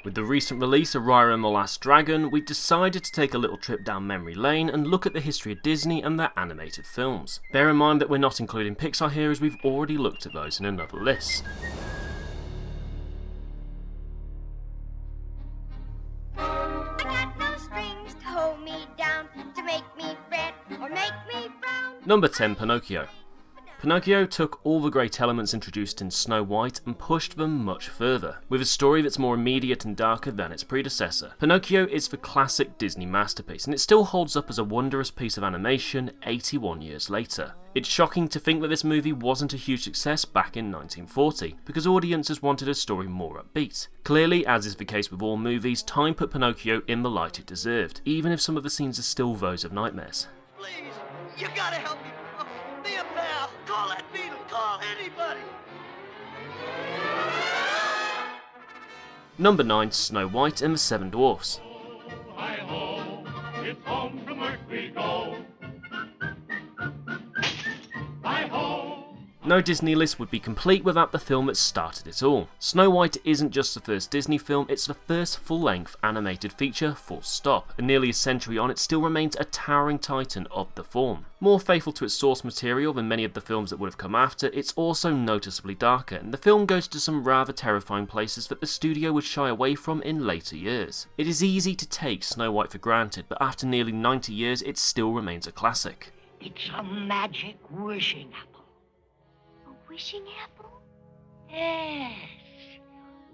With the recent release of Raya and the Last Dragon, we've decided to take a little trip down memory lane and look at the history of Disney and their animated films. Bear in mind that we're not including Pixar here, as we've already looked at those in another list. Number 10. Pinocchio. Pinocchio took all the great elements introduced in Snow White and pushed them much further, with a story that's more immediate and darker than its predecessor. Pinocchio is the classic Disney masterpiece, and it still holds up as a wondrous piece of animation 81 years later. It's shocking to think that this movie wasn't a huge success back in 1940, because audiences wanted a story more upbeat. Clearly, as is the case with all movies, time put Pinocchio in the light it deserved, even if some of the scenes are still those of nightmares. Please, you gotta help me. Be a pal. Call that beetle. Call anybody. Number 9. Snow White and the Seven Dwarfs. Hi-ho, it's home from work we go. Hi-ho. No Disney list would be complete without the film that started it all. Snow White isn't just the first Disney film, it's the first full-length animated feature, full stop, and nearly a century on it still remains a towering titan of the form. More faithful to its source material than many of the films that would have come after, it's also noticeably darker, and the film goes to some rather terrifying places that the studio would shy away from in later years. It is easy to take Snow White for granted, but after nearly 90 years it still remains a classic. It's a magic wishing apple. Wishing apple? Yes.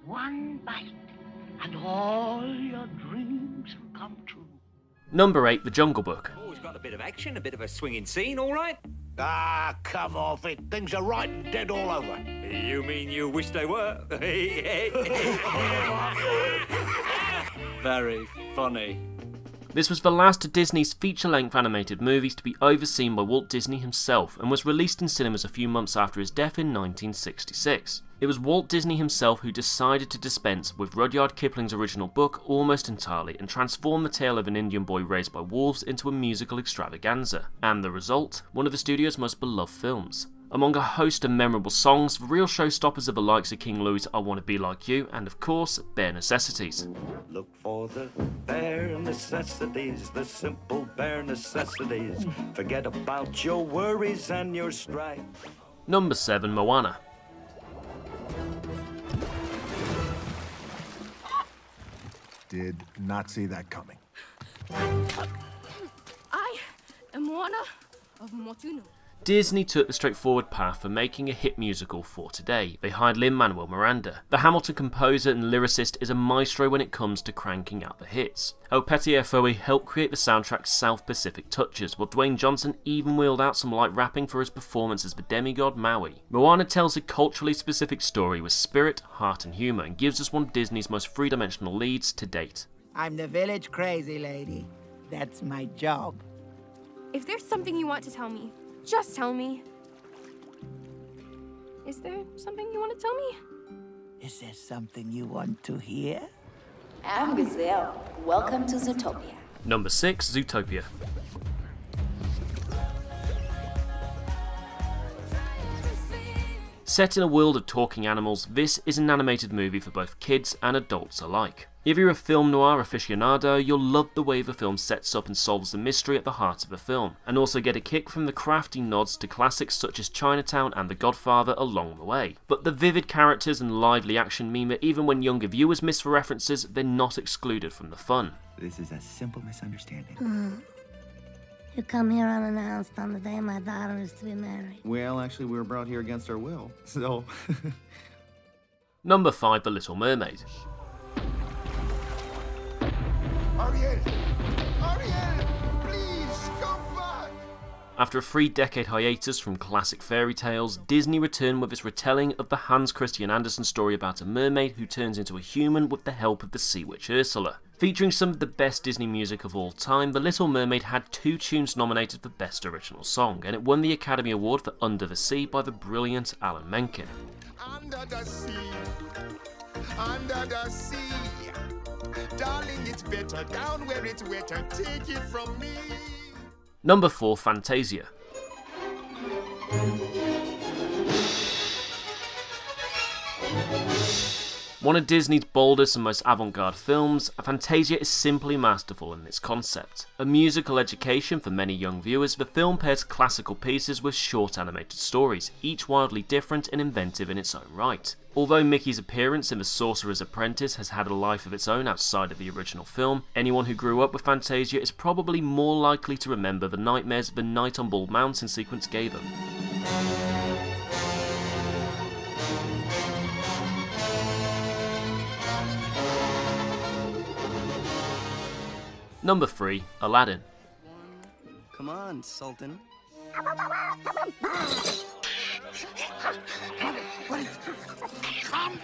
One bite, and all your dreams will come true. Number 8. The Jungle Book. Oh, it's got a bit of action, a bit of a swinging scene, all right? Ah, come off it. Things are right and dead all over. You mean you wish they were? Very funny. This was the last of Disney's feature-length animated movies to be overseen by Walt Disney himself, and was released in cinemas a few months after his death in 1966. It was Walt Disney himself who decided to dispense with Rudyard Kipling's original book almost entirely and transform the tale of an Indian boy raised by wolves into a musical extravaganza, and the result, one of the studio's most beloved films. Among a host of memorable songs, the real showstoppers are the likes of King Louie's I Wanna Be Like You, and of course, Bare Necessities. Look for the bare necessities, the simple bare necessities. Forget about your worries and your strife. Number 7. Moana. Did not see that coming. I am Moana of Motuno. Disney took the straightforward path for making a hit musical for today. They hired Lin-Manuel Miranda. The Hamilton composer and lyricist is a maestro when it comes to cranking out the hits. Opeti Afoe helped create the soundtrack's South Pacific touches, while Dwayne Johnson even wheeled out some light rapping for his performance as the demigod Maui. Moana tells a culturally specific story with spirit, heart and humour, and gives us one of Disney's most three-dimensional leads to date. I'm the village crazy lady. That's my job. If there's something you want to tell me, just tell me. Is there something you want to tell me? Is there something you want to hear? I'm Gazelle. Welcome to Zootopia. Number 6. Zootopia. Set in a world of talking animals, this is an animated movie for both kids and adults alike. If you're a film noir aficionado, you'll love the way the film sets up and solves the mystery at the heart of the film, and also get a kick from the crafty nods to classics such as Chinatown and The Godfather along the way. But the vivid characters and lively action mean that even when younger viewers miss the references, they're not excluded from the fun. This is a simple misunderstanding. You come here unannounced on the day my daughter is to be married. Well, actually, we were brought here against our will, so... Number 5. The Little Mermaid. Ariel! Ariel! Please, come back! After a 3-decade hiatus from classic fairy tales, Disney returned with its retelling of the Hans Christian Andersen story about a mermaid who turns into a human with the help of the sea witch Ursula. Featuring some of the best Disney music of all time, The Little Mermaid had 2 tunes nominated for Best Original Song, and it won the Academy Award for Under the Sea by the brilliant Alan Menken. Under the sea, under the sea. Darling, it's better down where it's wetter. Take it from me. Number 4. Fantasia. One of Disney's boldest and most avant-garde films, Fantasia is simply masterful in its concept. A musical education for many young viewers, the film pairs classical pieces with short animated stories, each wildly different and inventive in its own right. Although Mickey's appearance in The Sorcerer's Apprentice has had a life of its own outside of the original film, anyone who grew up with Fantasia is probably more likely to remember the nightmares the Night on Bald Mountain sequence gave them. Number 3, Aladdin. Come on, Sultan. Come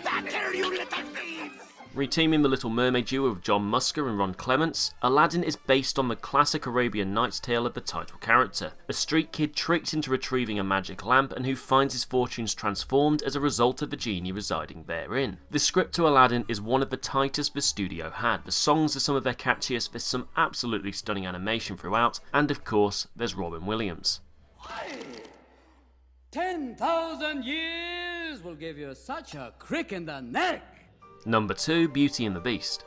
back here, you little thieves! Reteaming the Little Mermaid duo of John Musker and Ron Clements, Aladdin is based on the classic Arabian Nights tale of the title character, a street kid tricked into retrieving a magic lamp and who finds his fortunes transformed as a result of the genie residing therein. The script to Aladdin is one of the tightest the studio had, the songs are some of their catchiest, there's some absolutely stunning animation throughout, and of course, there's Robin Williams. 10,000 years will give you such a crick in the neck! Number 2, Beauty and the Beast.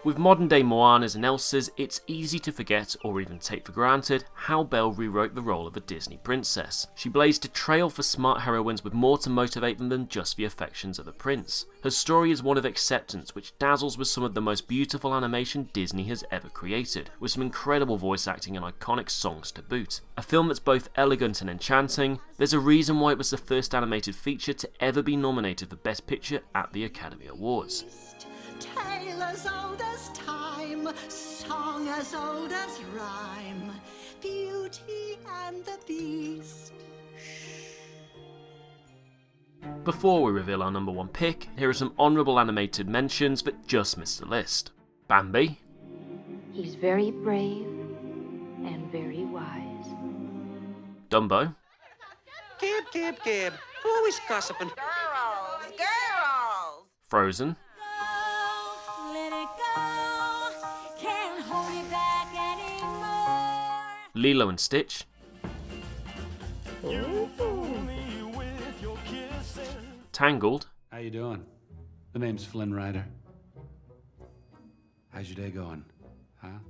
With modern day Moanas and Elsas, it's easy to forget, or even take for granted, how Belle rewrote the role of a Disney princess. She blazed a trail for smart heroines with more to motivate them than just the affections of the prince. Her story is one of acceptance, which dazzles with some of the most beautiful animation Disney has ever created, with some incredible voice acting and iconic songs to boot. A film that's both elegant and enchanting, there's a reason why it was the first animated feature to ever be nominated for Best Picture at the Academy Awards. Tale as old as time, song as old as rhyme, Beauty and the Beast. Before we reveal our number 1 pick, here are some honourable animated mentions that just missed the list. Bambi. He's very brave and very wise. Dumbo. Gib. Always gossiping. Girls! Frozen. Lilo and Stitch. Tangled. How you doing? The name's Flynn Rider. How's your day going? Huh?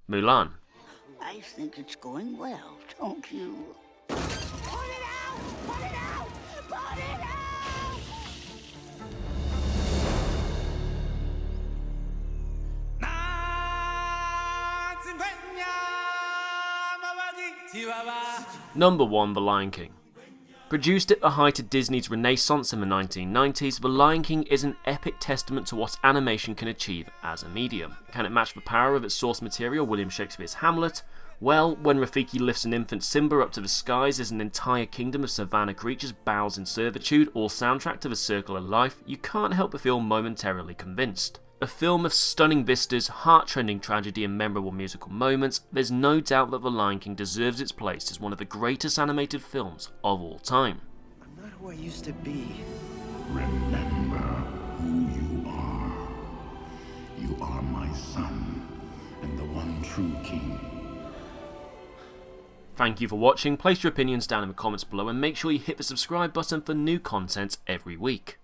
Mulan. I think it's going well, don't you? Put it out! Put it out! Put it out! Number 1, The Lion King. Produced at the height of Disney's renaissance in the 1990s, The Lion King is an epic testament to what animation can achieve as a medium. Can it match the power of its source material, William Shakespeare's Hamlet? Well, when Rafiki lifts an infant Simba up to the skies as an entire kingdom of savannah creatures bows in servitude, all soundtrack to The Circle of Life, you can't help but feel momentarily convinced. A film of stunning vistas, heart-rending tragedy and memorable musical moments, there's no doubt that The Lion King deserves its place as one of the greatest animated films of all time. I'm not who I used to be. Remember who you are. You are my son, and the one true king. Thank you for watching, place your opinions down in the comments below and make sure you hit the subscribe button for new content every week.